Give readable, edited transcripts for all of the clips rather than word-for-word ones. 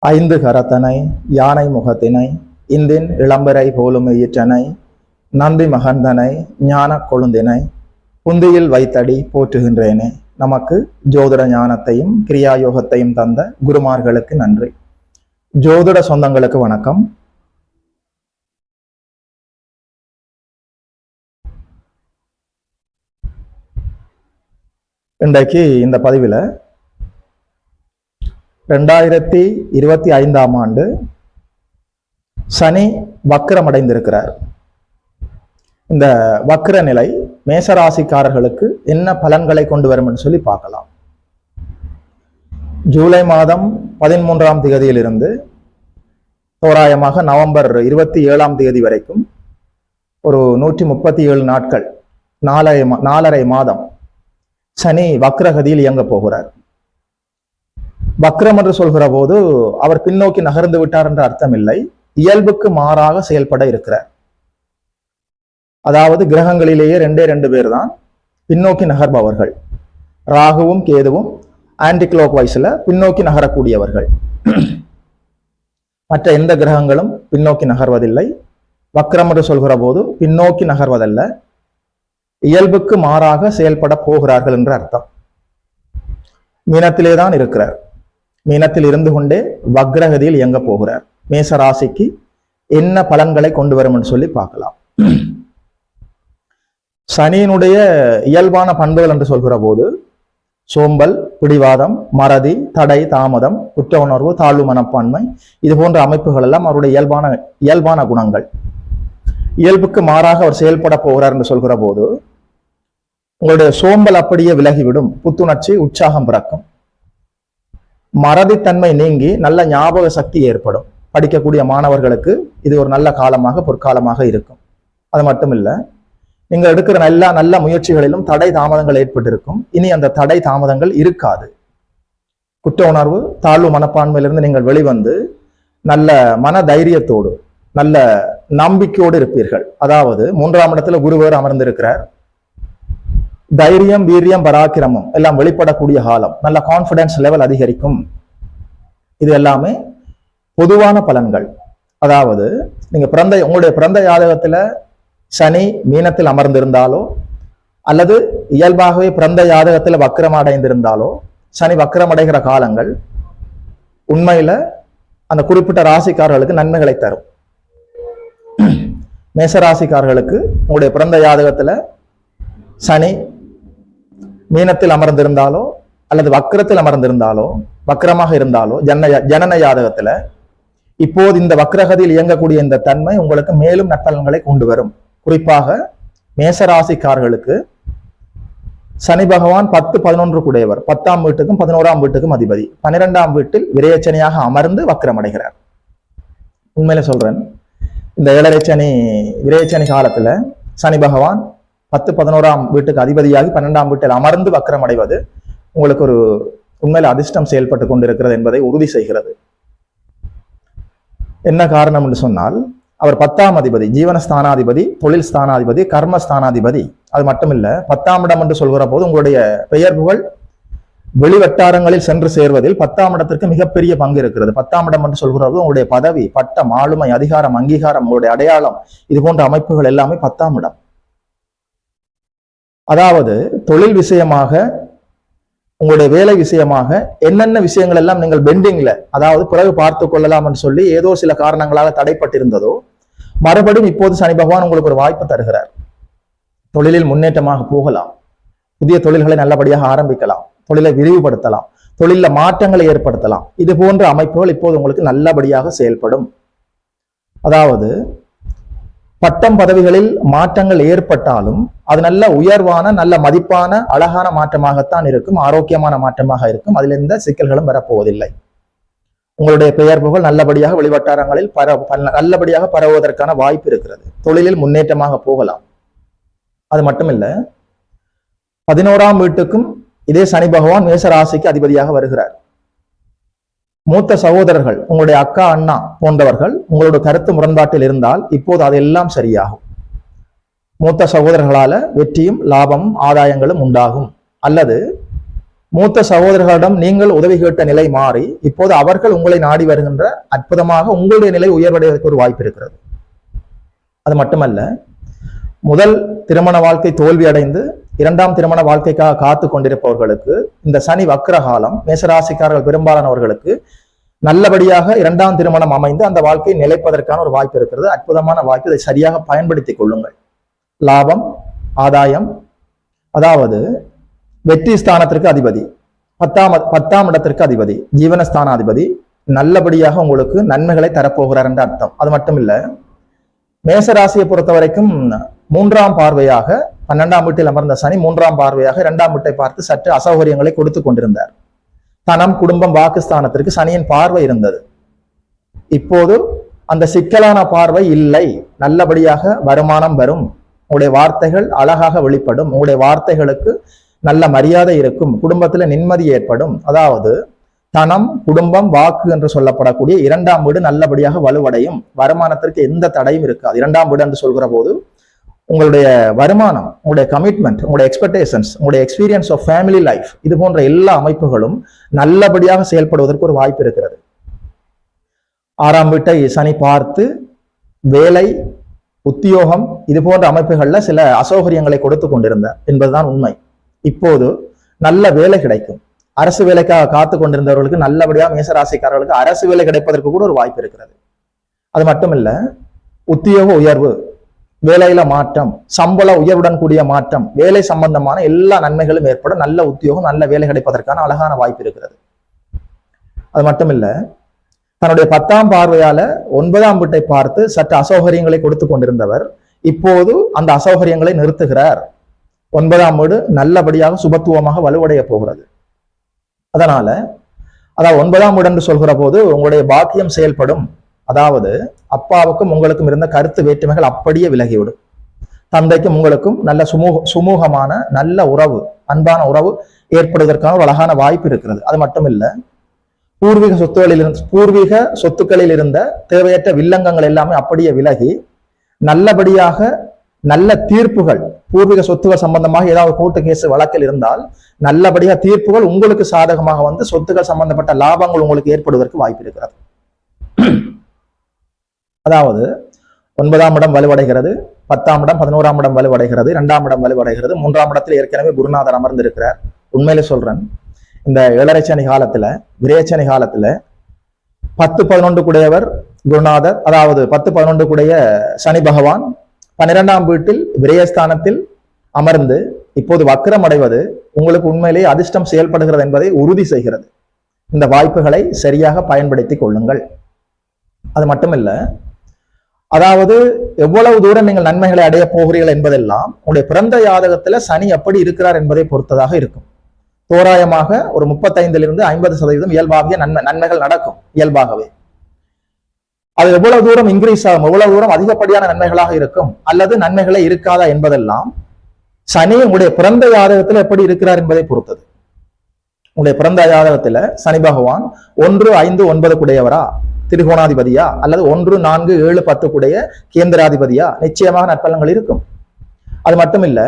ஐந்து கரத்தனை யானை முகத்தினை இந்தின் இளம்பரை போலும் ஈற்றனை நந்தி மகந்தனை ஞான கொழுந்தினை புந்தியில் வைத்தடி போற்றுகின்றேனே. நமக்கு ஜோதிட ஞானத்தையும் கிரியாயோகத்தையும் தந்த குருமார்களுக்கு நன்றி. ஜோதிட சொந்தங்களுக்கு வணக்கம். இன்றைக்கு இந்த பதிவில் 2025ஆம் ஆண்டு சனி வக்ரமடைந்திருக்கிறார். இந்த வக்ர நிலை மேசராசிக்காரர்களுக்கு என்ன பலன்களை கொண்டு வரும் என்று சொல்லி பார்க்கலாம். ஜூலை மாதம் 13ஆம் தேதியிலிருந்து தோராயமாக நவம்பர் 27ஆம் தேதி வரைக்கும் ஒரு 137 நாட்கள், 4.5 மாதம் சனி வக்ரகதியில் இயங்க போகிறார். வக்ரம் என்று சொல்கிற போது அவர் பின்னோக்கி நகர்ந்து விட்டார் என்ற அர்த்தம் இல்லை, இயல்புக்கு மாறாக செயல்பட இருக்கிறார். அதாவது கிரகங்களிலேயே 2 பேர் தான் பின்னோக்கி நகர்பவர்கள். ராகுவும் கேதுவும் ஆன்டி கிளாக் வைஸ்ல பின்னோக்கி நகரக்கூடியவர்கள். மற்ற எந்த கிரகங்களும் பின்னோக்கி நகர்வதில்லை. வக்ரம் என்று சொல்கிற போது பின்னோக்கி நகர்வதல்ல, இயல்புக்கு மாறாக செயல்பட போகிறார்கள் என்ற அர்த்தம். மீனத்திலே தான் இருக்கிறார். மீனத்தில் இருந்து கொண்டே வக்ரகதியில் இயங்க போகிறார். மேச ராசிக்கு என்ன பலன்களை கொண்டு வரும் என்று சொல்லி பார்க்கலாம். சனியினுடைய இயல்பான பண்புகள் என்று சொல்கிற போது சோம்பல், பிடிவாதம், மறதி, தடை, தாமதம், குற்ற உணர்வு, தாழ்வு மனப்பான்மை, இது போன்ற அமைப்புகள் எல்லாம் அவருடைய இயல்பான குணங்கள். இயல்புக்கு மாறாக அவர் செயல்பட போகிறார் என்று சொல்கிற போது உங்களுடைய சோம்பல் அப்படியே விலகிவிடும். புத்துணர்ச்சி, உற்சாகம் பிறக்கும். மறதித்தன்மை நீங்கி நல்ல ஞாபக சக்தி ஏற்படும். படிக்கக்கூடிய மாணவர்களுக்கு இது ஒரு நல்ல காலமாக, பொற்காலமாக இருக்கும். அது மட்டும் இல்ல, நீங்கள் எடுக்கிற நல்ல முயற்சிகளிலும் தடை தாமதங்கள் ஏற்பட்டிருக்கும். இனி அந்த தடை தாமதங்கள் இருக்காது. குற்ற உணர்வு, தாழ்வு மனப்பான்மையிலிருந்து நீங்கள் வெளிவந்து நல்ல மன தைரியத்தோடு, நல்ல நம்பிக்கையோடு இருப்பீர்கள். அதாவது 3ஆம் இடத்துல குருவர் அமர்ந்திருக்கிறார். தைரியம், வீரியம், பராக்கிரமம் எல்லாம் வெளிப்படக்கூடிய காலம். நல்ல கான்பிடன்ஸ் லெவல் அதிகரிக்கும். இது எல்லாமே பொதுவான பலன்கள். அதாவது நீங்க உங்களுடைய பிறந்த ஜாதகத்துல சனி மீனத்தில் அமர்ந்திருந்தாலோ அல்லது இயல்பாகவே பிறந்த ஜாதகத்துல வக்ரம் அடைந்திருந்தாலோ, சனி வக்ரம் அடைகிற காலங்கள் உண்மையில அந்த குறிப்பிட்ட ராசிக்காரர்களுக்கு நன்மைகளை தரும். மேசராசிக்காரர்களுக்கு உங்களுடைய பிறந்த ஜாதகத்துல சனி மீனத்தில் அமர்ந்திருந்தாலோ அல்லது வக்ரத்தில் அமர்ந்திருந்தாலோ, வக்ரமாக இருந்தாலோ, ஜனன ஜாதகத்துல இப்போது இந்த வக்ரகதியில் இயங்கக்கூடிய இந்த தன்மை உங்களுக்கு மேலும் நற்பலன்களை கொண்டு வரும். குறிப்பாக மேசராசிக்காரர்களுக்கு சனி பகவான் 10-11 கூடையவர். 10ஆம் வீட்டுக்கும் 11ஆம் வீட்டுக்கும் அதிபதி. 12ஆம் வீட்டில் விரயச்சனியாக அமர்ந்து வக்ரம் அடைகிறார். உண்மையில சொல்றேன், இந்த ஏழரைச்சனி விரயச்சனி காலத்துல சனி பகவான் 10-11ஆம் வீட்டுக்கு அதிபதியாகி 12ஆம் வீட்டில் அமர்ந்து வக்ரம் அடைவது உங்களுக்கு ஒரு உண்மையில அதிர்ஷ்டம் செயல்பட்டு கொண்டிருக்கிறது என்பதை உறுதி செய்கிறது. என்ன காரணம் என்று சொன்னால், அவர் 10ஆம் அதிபதி, ஜீவனஸ்தானாதிபதி, தொழில் ஸ்தானாதிபதி, கர்மஸ்தானாதிபதி. அது மட்டுமில்ல, 10ஆம் இடம் என்று சொல்கிற போது உங்களுடைய பெயர் புகழ் வெளிவட்டாரங்களில் சென்று சேர்வதில் 10ஆம் இடத்திற்கு மிகப்பெரிய பங்கு இருக்கிறது. 10ஆம் இடம் என்று சொல்கிற போது உங்களுடைய பதவி, பட்டம், ஆளுமை, அதிகாரம், அங்கீகாரம், உங்களுடைய அடையாளம், இது போன்ற அமைப்புகள் எல்லாமே 10ஆம் இடம். அதாவது தொழில் விஷயமாக, உங்களுடைய வேலை விஷயமாக என்னென்ன விஷயங்கள் எல்லாம் நீங்கள் பெண்டிங்ல, அதாவது பிறகு பார்த்து கொள்ளலாம் என்று சொல்லி ஏதோ சில காரணங்களாக தடைப்பட்டிருந்ததோ, மறுபடியும் இப்போது சனி பகவான் உங்களுக்கு ஒரு வாய்ப்பு தருகிறார். தொழிலில் முன்னேற்றமாக போகலாம், புதிய தொழில்களை நல்லபடியாக ஆரம்பிக்கலாம், தொழிலை விரிவுபடுத்தலாம், தொழில மாற்றங்களை ஏற்படுத்தலாம். இது போன்ற அமைப்புகள் இப்போது உங்களுக்கு நல்லபடியாக செயல்படும். அதாவது பட்டம் பதவிகளில் மாற்றங்கள் ஏற்பட்டாலும் அது நல்ல உயர்வான, நல்ல மதிப்பான, அழகான மாற்றமாகத்தான் இருக்கும். ஆரோக்கியமான மாற்றமாக இருக்கும். அதில் எந்த சிக்கல்களும் வரப்போவதில்லை. உங்களுடைய பெயர் புகழ் நல்லபடியாக வெளிவட்டாரங்களில் நல்லபடியாக பரவுவதற்கான வாய்ப்பு இருக்கிறது. தொழிலில் முன்னேற்றமாக போகலாம். அது மட்டுமில்ல, 11ஆம் வீட்டுக்கும் இதே சனி பகவான் மேச ராசிக்கு அதிபதியாக வருகிறார். மூத்த சகோதரர்கள், உங்களுடைய அக்கா, அண்ணா போன்றவர்கள் உங்களோட கருத்து முரண்பாட்டில் இருந்தால் இப்போது அதெல்லாம் சரியாகும். மூத்த சகோதரர்களால வெற்றியும் லாபமும் ஆதாயங்களும் உண்டாகும். அல்லது மூத்த சகோதரர்களிடம் நீங்கள் உதவி கேட்ட நிலை மாறி இப்போது அவர்கள் உங்களை நாடி வருகின்ற அற்புதமாக உங்களுடைய நிலை உயர்வடைவதற்கு ஒரு வாய்ப்பு இருக்கிறது. அது மட்டுமல்ல, முதல் திருமண வாழ்க்கை தோல்வி அடைந்து இரண்டாம் திருமண வாழ்க்கைக்காக காத்து கொண்டிருப்பவர்களுக்கு இந்த சனி வக்ர காலம் மேசராசிக்காரர்கள் பெரும்பாலானவர்களுக்கு நல்லபடியாக இரண்டாம் திருமணம் அமைந்து அந்த வாழ்க்கை நிலைப்பதற்கான ஒரு வாய்ப்பு இருக்கிறது. அற்புதமான வாய்ப்பு. இதை சரியாக பயன்படுத்திக் கொள்ளுங்கள். லாபம், ஆதாயம், அதாவது வெற்றி ஸ்தானத்திற்கு அதிபதி, பத்தாம் இடத்திற்கு அதிபதி, ஜீவனஸ்தானாதிபதி நல்லபடியாக உங்களுக்கு நன்மைகளை தரப்போகிறார் என்ற அர்த்தம். அது மட்டும் இல்ல, மேசராசியை பொறுத்த வரைக்கும் 3ஆம் பார்வையாக 12ஆம் வீட்டில் அமர்ந்த சனி 3ஆம் பார்வையாக 2ஆம் வீட்டை பார்த்து சற்று அசௌகரியங்களை கொடுத்து கொண்டிருந்தார். தனம், குடும்பம், வாக்குஸ்தானத்திற்கு சனியின் பார்வை இருந்தது. இப்போது அந்த சிக்கலான பார்வை இல்லை. நல்லபடியாக வருமானம் வரும். உங்களுடைய வார்த்தைகள் அழகாக வெளிப்படும். உங்களுடைய வார்த்தைகளுக்கு நல்ல மரியாதை இருக்கும். குடும்பத்துல நிம்மதி ஏற்படும். அதாவது தனம், குடும்பம், வாக்கு என்று சொல்லப்படக்கூடிய 2ஆம் வீடு நல்லபடியாக வலுவடையும். வருமானத்திற்கு எந்த தடையும் இருக்காது. 2ஆம் வீடு என்று சொல்கிற போது உங்களுடைய வருமானம், உங்களுடைய கமிட்மெண்ட், உங்களுடைய எக்ஸ்பெக்டேஷன்ஸ், உங்களுடைய எக்ஸ்பீரியன்ஸ் ஆஃப் ஃபேமிலி லைஃப், இது போன்ற எல்லா அமைப்புகளும் நல்லபடியாக செயல்படுவதற்கு ஒரு வாய்ப்பு இருக்கிறது. 6ஆம் வீட்டை சனி பார்த்து வேலை, உத்தியோகம் இது போன்ற அமைப்புகள்ல சில அசௌகரியங்களை கொடுத்து கொண்டிருந்தார் என்பதுதான் உண்மை. இப்போது நல்ல வேலை கிடைக்கும். அரசு வேலைக்காக காத்து கொண்டிருந்தவர்களுக்கு நல்லபடியாக மேசராசிக்காரர்களுக்கு அரசு வேலை கிடைப்பதற்கு கூட ஒரு வாய்ப்பு இருக்கிறது. அது மட்டும் இல்ல, உத்தியோக உயர்வு, வேலையில மாற்றம், சம்பள உயர்வுடன் கூடிய மாற்றம், வேலை சம்பந்தமான எல்லா நன்மைகளும் ஏற்படும். நல்ல உத்தியோகம், நல்ல வேலை கிடைப்பதற்கான அழகான வாய்ப்பு இருக்கிறது. அது மட்டும் இல்ல, தன்னுடைய 10ஆம் பார்வையால 9ஆம் வீட்டை பார்த்து சற்று அசௌகரியங்களை கொடுத்து கொண்டிருந்தவர் இப்போது அந்த அசௌகரியங்களை நிறுத்துகிறார். 9ஆம் வீடு நல்லபடியாக சுபத்துவமாக வலுவடைய போகிறது. அதனால அதாவது 9ஆம் வீடு என்று சொல்கிற போது உங்களுடைய பாக்கியம் செயல்படும். அதாவது அப்பாவுக்கும் உங்களுக்கும் இருந்த கருத்து வேற்றுமைகள் அப்படியே விலகிவிடும். தந்தைக்கும் உங்களுக்கும் நல்ல சுமூகமான நல்ல உறவு, அன்பான உறவு ஏற்படுவதற்கான ஒரு அழகான வாய்ப்பு இருக்கிறது. அது மட்டும் இல்ல, பூர்வீக சொத்துக்களில் இருந்த தேவையற்ற வில்லங்கங்கள் எல்லாமே அப்படியே விலகி நல்லபடியாக நல்ல தீர்ப்புகள், பூர்வீக சொத்துக்கள் சம்பந்தமாக ஏதாவது கோர்ட்டு கேஸ் வழக்கில் இருந்தால் நல்லபடியாக தீர்ப்புகள் உங்களுக்கு சாதகமாக வந்து சொத்துக்கள் சம்பந்தப்பட்ட லாபங்கள் உங்களுக்கு ஏற்படுவதற்கு வாய்ப்பு இருக்கிறது. அதாவது 9ஆம் இடம் வலுவடைகிறது, 10ஆம் இடம் 11ஆம் இடம் வலுவடைகிறது, 2ஆம் இடம் வலுவடைகிறது, 3ஆம் இடத்தில் ஏற்கனவே குருநாதர் அமர்ந்திருக்கிறார். உண்மையில சொல்றேன், இந்த 7.5 சனி காலத்துல, விரயச்சனி காலத்துல 10-11 கூடையவர் குருநாதர், அதாவது 10-11 கூடைய சனி பகவான் 12ஆம் வீட்டில் விரயஸ்தானத்தில் அமர்ந்து இப்போது வக்ரம் அடைவது உங்களுக்கு உண்மையிலேயே அதிர்ஷ்டம் செயல்படுகிறது என்பதை உறுதி செய்கிறது. இந்த வாய்ப்புகளை சரியாக பயன்படுத்தி கொள்ளுங்கள். அது மட்டுமில்ல, அதாவது எவ்வளவு தூரம் நீங்கள் நன்மைகளை அடைய போகிறீர்கள் என்பதெல்லாம் உங்களுடைய பிறந்த ஜாதகத்துல சனி எப்படி இருக்கிறார் என்பதை பொறுத்ததாக இருக்கும். தோராயமாக ஒரு 35% 50% இயல்பாகிய நன்மைகள் நடக்கும். இயல்பாகவே அது எவ்வளவு தூரம் இன்க்ரீஸ் ஆகும், எவ்வளவு தூரம் அதிகப்படியான நன்மைகளாக இருக்கும் அல்லது நன்மைகளே இருக்காதா என்பதெல்லாம் சனி உங்களுடைய பிறந்த ஜாதகத்துல எப்படி இருக்கிறார் என்பதை பொறுத்தது. உங்களுடைய பிறந்த ஜாதகத்துல சனி பகவான் 1, 5, 9 கூடையவரா, திரிகோணாதிபதியா, அல்லது 1, 4, 7, 10 கூடைய கேந்திராதிபதியா, நிச்சயமாக நற்பலன்கள் இருக்கும். அது மட்டும் இல்ல,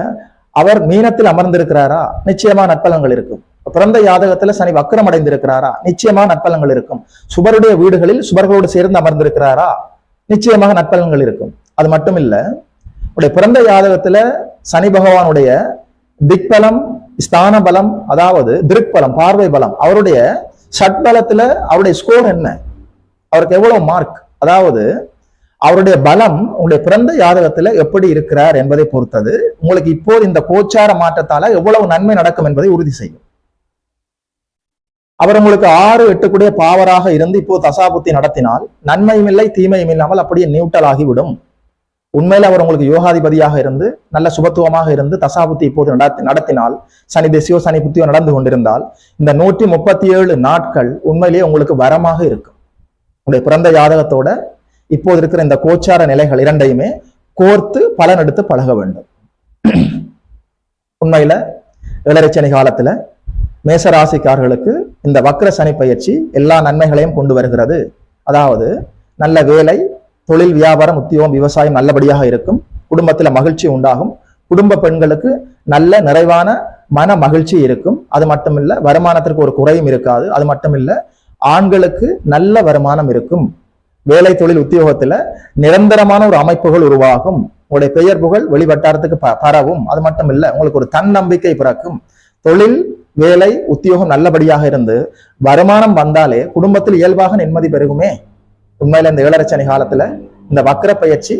அவர் மீனத்தில் அமர்ந்திருக்கிறாரா, நிச்சயமாக நற்பலன்கள் இருக்கும். பிறந்த ஜாதகத்துல சனி வக்ரம் அடைந்திருக்கிறாரா, நிச்சயமாக நற்பலன்கள் இருக்கும். சுபருடைய வீடுகளில் சுபர்களோடு சேர்ந்து அமர்ந்திருக்கிறாரா, நிச்சயமாக நற்பலன்கள் இருக்கும். அது மட்டும் இல்ல, உடைய பிறந்த ஜாதகத்துல சனி பகவானுடைய திக்பலம், ஸ்தான பலம், அதாவது திருக்பலம், பார்வை பலம், அவருடைய சட்பலத்துல அவருடைய ஸ்கோர் என்ன, அவருக்கு எவ்வளவு மார்க், அதாவது அவருடைய பலம் உங்களுடைய பிறந்த ஜாதகத்துல எப்படி இருக்கிறார் என்பதை பொறுத்தது உங்களுக்கு இப்போது இந்த கோச்சார மாற்றத்தால எவ்வளவு நன்மை நடக்கும் என்பதை உறுதி செய்யும். அவர் உங்களுக்கு 6, 8 கூடிய பாவராக இருந்து இப்போது தசாபுத்தி நடத்தினால் நன்மையும் இல்லை தீமையும் இல்லாமல் அப்படியே நியூட்ரல் ஆகிவிடும். உண்மையில அவர் உங்களுக்கு யோகாதிபதியாக இருந்து நல்ல சுபத்துவமாக இருந்து தசாபுத்தி இப்போது நடத்தினால், சனி திசையோ சனி புத்தியோ நடந்து கொண்டிருந்தால் இந்த 137 நாட்கள் உண்மையிலேயே உங்களுக்கு வரமாக இருக்கும். உங்களுடைய பிறந்த ஜாதகத்தோட இப்போது இருக்கிற இந்த கோச்சார நிலைகள் இரண்டையுமே கோர்த்து பலன் எடுத்து பழக வேண்டும். உண்மையில 7.5 சனி காலத்துல மேசராசிக்காரர்களுக்கு இந்த வக்ர சனி பயிற்சி எல்லா நன்மைகளையும் கொண்டு வருகிறது. அதாவது நல்ல வேலை, தொழில், வியாபாரம், உத்தியோகம், விவசாயம் நல்லபடியாக இருக்கும். குடும்பத்துல மகிழ்ச்சி உண்டாகும். குடும்ப பெண்களுக்கு நல்ல நிறைவான மன மகிழ்ச்சி இருக்கும். அது மட்டுமில்ல, வருமானத்திற்கு ஒரு குறையும் இருக்காது. அது மட்டுமில்ல, ஆண்களுக்கு நல்ல வருமானம் இருக்கும். வேலை தொழில் உத்தியோகத்துல நிரந்தரமான ஒரு அமைப்புகள் உருவாகும். உங்களுடைய பெயர் புகழ் வெளிவட்டாரத்துக்கு பரவும். அது மட்டும் இல்ல, உங்களுக்கு ஒரு தன்னம்பிக்கை பிறக்கும். தொழில் வேலை உத்தியோகம் நல்லபடியாக இருந்து வருமானம் வந்தாலே குடும்பத்தில் இயல்பாக நிம்மதி பெருகுமே. உண்மையில இந்த 7.5 சனி காலத்துல இந்த வக்கர பயிற்சி,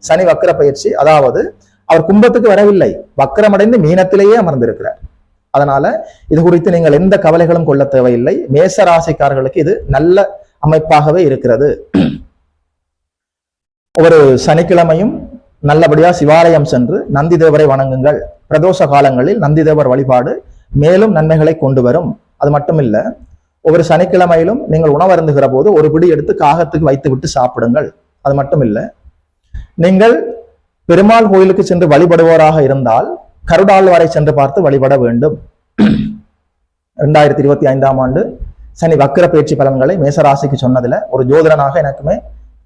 சனி வக்கர பயிற்சி, அதாவது அவர் கும்பத்துக்கு வரவில்லை, வக்கரமடைந்து மீனத்திலேயே அமர்ந்திருக்கிறார். அதனால இது குறித்து நீங்கள் எந்த கவலைகளும் கொள்ள தேவையில்லை. மேச ராசிக்காரர்களுக்கு இது நல்ல அமைப்பாகவே இருக்கிறது. ஒரு சனிக்கிழமையும் நல்லபடியா சிவாலயம் சென்று நந்தி தேவரை வணங்குங்கள். பிரதோஷ காலங்களில் நந்தி தேவர் வழிபாடு மேலும் நன்மைகளை கொண்டு வரும். அது மட்டும் இல்ல, ஒவ்வொரு சனிக்கிழமையிலும் நீங்கள் உணவருந்துகிற போது ஒரு பிடி எடுத்து காகத்துக்கு வைத்து விட்டு சாப்பிடுங்கள். அது மட்டும் இல்ல, நீங்கள் பெருமாள் கோயிலுக்கு சென்று வழிபடுவோராக இருந்தால் கருடாழ்வாரை சென்று பார்த்து வழிபட வேண்டும். 2025ஆம் ஆண்டு சனி வக்கர பயிற்சி பலன்களை மேசராசிக்கு சொன்னதுல ஒரு ஜோதிடனாக எனக்குமே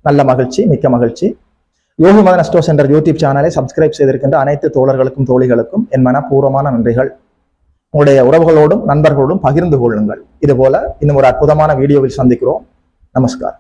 நல்ல மகிழ்ச்சி, மிக்க மகிழ்ச்சி. யோகி மதன் அஸ்ட்ரோ சென்டர் யூடியூப் சேனலை சப்ஸ்கிரைப் செய்திருக்கின்ற அனைத்து தோழர்களுக்கும் தோழிகளுக்கும் என் மனப்பூர்வமான நன்றிகள். உங்களுடைய உறவுகளோடும் நண்பர்களோடும் பகிர்ந்து கொள்ளுங்கள். இது போல இன்னும் ஒரு அற்புதமான வீடியோவில் சந்திக்கிறோம். நமஸ்கார்.